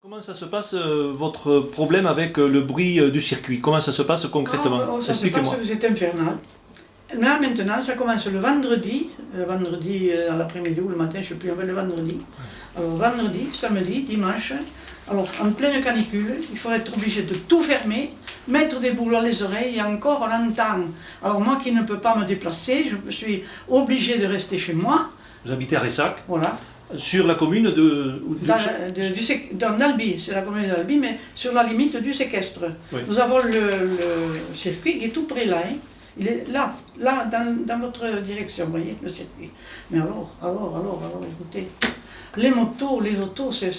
Comment ça se passe votre problème avec le bruit du circuit? Comment ça se passe concrètement? Expliquez-moi. C'est infernal. Là maintenant, ça commence le vendredi à l'après-midi ou le matin, je ne sais plus, le vendredi. Alors vendredi, samedi, dimanche, alors en pleine canicule, il faut être obligé de tout fermer, mettre des boules à les oreilles et encore on entend. Alors moi qui ne peux pas me déplacer, je suis obligé de rester chez moi. Vous habitez à Ressac? Voilà. Sur la commune de... Dans l'Albi, c'est la commune d'Albi, mais sur la limite du séquestre. Oui. Nous avons le circuit qui est tout près là. Hein. Il est là, dans votre direction, vous voyez, le circuit. Mais alors, écoutez, les motos, les autos, c'est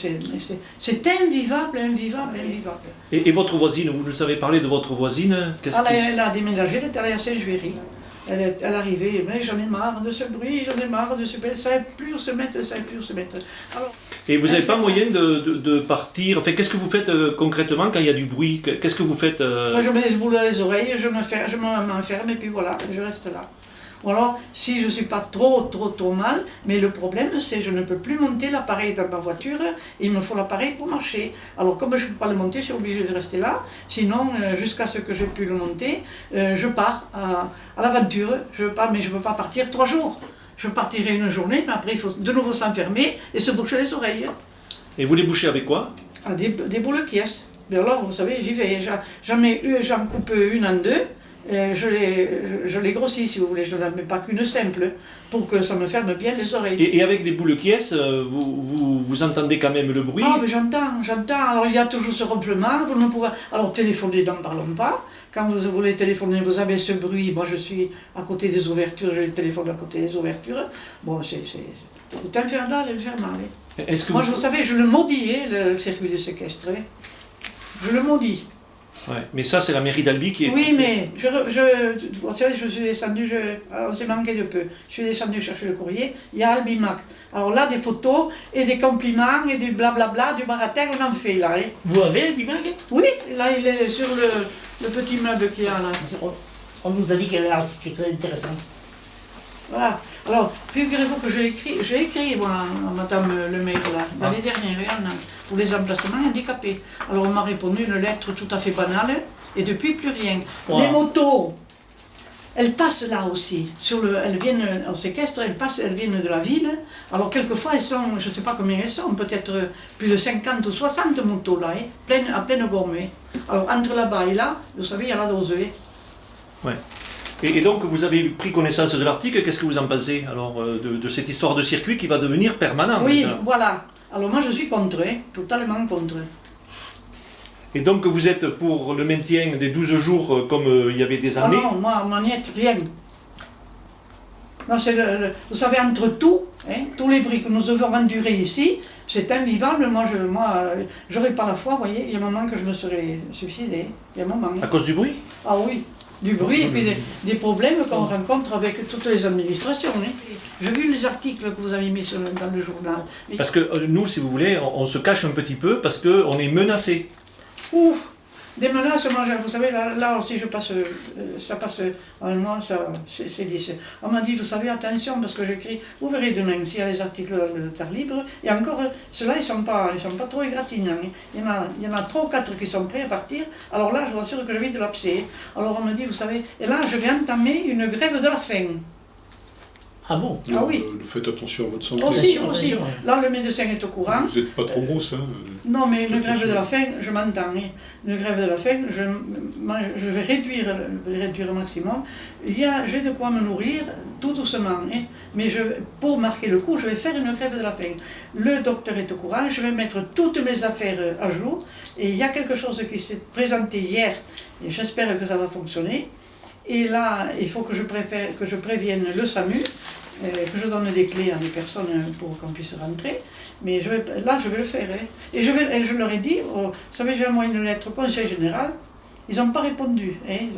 invivable. Et votre voisine, vous nous avez parlé de votre voisine? Elle a déménagé, elle est allée à Saint-Juéry. Elle arrivait, mais j'en ai marre de ce bruit, j'en ai marre de ce bruit, ça ne savait plus où se mettre. Alors, et vous n'avez pas moyen de partir? Enfin, qu'est-ce que vous faites concrètement quand il y a du bruit? Qu'est-ce que vous faites Moi, je mets des boules dans les oreilles, je m'enferme et puis voilà, je reste là. Ou alors, si je ne suis pas trop mal, mais le problème c'est que je ne peux plus monter l'appareil dans ma voiture, il me faut l'appareil pour marcher. Alors comme je ne peux pas le monter, je suis obligé de rester là, sinon jusqu'à ce que j'ai pu le monter, je pars à l'aventure, mais je ne peux pas partir 3 jours. Je partirai une journée, mais après il faut de nouveau s'enfermer et se boucher les oreilles. Et vous les bouchez avec quoi? Des boules qui est. Mais alors, vous savez, j'y vais, j'en coupe une en deux. Je les grossis si vous voulez, je ne mets pas qu'une simple pour que ça me ferme bien les oreilles. Et avec des boules qui est, vous entendez quand même le bruit? Ah mais j'entends. Alors il y a toujours ce ronflement, vous ne pouvez... Alors téléphoner, n'en parlons pas. Quand vous voulez téléphoner, vous avez ce bruit. Moi je suis à côté des ouvertures, je téléphone à côté des ouvertures. Bon, c'est infernal. Moi vous savez, je le maudis, le circuit de séquestre. Je le maudis. Ouais, mais ça, c'est la mairie d'Albi qui est... Oui, mais vous savez, je suis descendu, on s'est manqué de peu. Je suis descendu chercher le courrier, il y a Albimac. Alors là, des photos et des compliments et du blablabla, du baratin, on en fait là. Hein. Vous avez Albimac? Oui, là, il est sur le petit meuble qu'il y a là. On nous a dit qu'il y avait un article très intéressant. Voilà. Alors, figurez-vous que j'ai écrit moi, à Madame le maire là, l'année dernière, pour les emplacements handicapés. Alors on m'a répondu une lettre tout à fait banale, et depuis plus rien. Wow. Les motos, elles passent là aussi. Elles viennent au séquestre, elles viennent de la ville. Alors quelquefois elles sont, je ne sais pas combien elles sont, peut-être plus de 50 ou 60 motos là, à pleine gomme. Alors entre là-bas et là, vous savez, il y a la dose. Ouais. Et donc, vous avez pris connaissance de l'article, qu'est-ce que vous en pensez alors de cette histoire de circuit qui va devenir permanente? Oui, déjà. Voilà. Alors moi je suis contre, totalement contre. Et donc vous êtes pour le maintien des 12 jours comme il y avait des années? Non, moi n'y est rien. Non, vous savez, entre tout, tous les bruits que nous devons endurer ici, c'est invivable. Moi, j'aurais pas la foi, vous voyez, il y a un moment que je me serais suicidé. Il y a un moment. À cause du bruit? Ah oui. Du bruit et puis des problèmes qu'on rencontre avec toutes les administrations. Hein. J'ai vu les articles que vous avez mis dans le journal. Mais... Parce que nous, si vous voulez, on se cache un petit peu parce qu'on est menacé. Ouf, des menaces, moi, vous savez, là aussi, ça passe un mois, c'est dit. On m'a dit, vous savez, attention, parce que j'écris, vous verrez demain, s'il y a les articles dans le Terre Libre, et encore, ceux-là, ils sont pas trop égratignants. Il y en a 3 ou 4 qui sont prêts à partir, alors là, je vous assure que je vais de l'abcès. Alors on me dit, vous savez, et là, je vais entamer une grève de la faim. Ah bon? Ah oui. Faites attention à votre santé. Aussi. Là, le médecin est au courant. Vous n'êtes pas trop grosse, hein? Non, mais une grève de la faim, je m'entends. Hein. Une grève de la faim, je vais réduire au maximum. J'ai de quoi me nourrir, tout doucement. Hein. Mais pour marquer le coup, je vais faire une grève de la faim. Le docteur est au courant, je vais mettre toutes mes affaires à jour. Et il y a quelque chose qui s'est présenté hier, et j'espère que ça va fonctionner. Et là, il faut que je prévienne le SAMU, que je donne des clés à des personnes pour qu'on puisse rentrer. Mais je vais le faire. Hein. Et je leur ai dit, vous savez, j'ai envoyé une lettre au Conseil Général, ils n'ont pas répondu. Hein,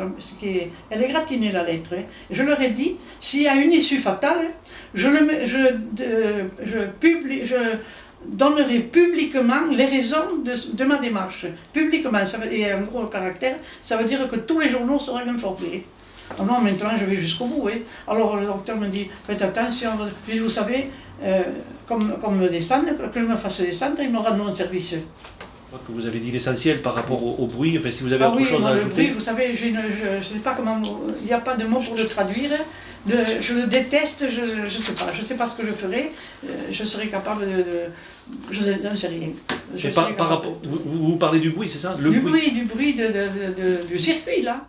elle est gratinée la lettre. Hein. Je leur ai dit, s'il y a une issue fatale, je donnerai publiquement les raisons de ma démarche. Publiquement, et un gros caractère, ça veut dire que tous les journaux seront informés. Ah non, maintenant je vais jusqu'au bout. Hein. Alors le docteur me dit, faites attention, vous savez, comme me descendre, que je me fasse descendre, ils me rendent mon service. Je crois que vous avez dit l'essentiel par rapport au bruit. Enfin, si vous avez Ah autre oui, chose moi, à le ajouter. bruit, vous savez, je ne sais pas comment, il n'y a pas de mot pour le traduire. Je le déteste, je sais pas ce que je ferai. Je serai capable je ne sais rien. Je Et serai par capable rapport, vous parlez du bruit, c'est ça? Le du bruit du circuit là.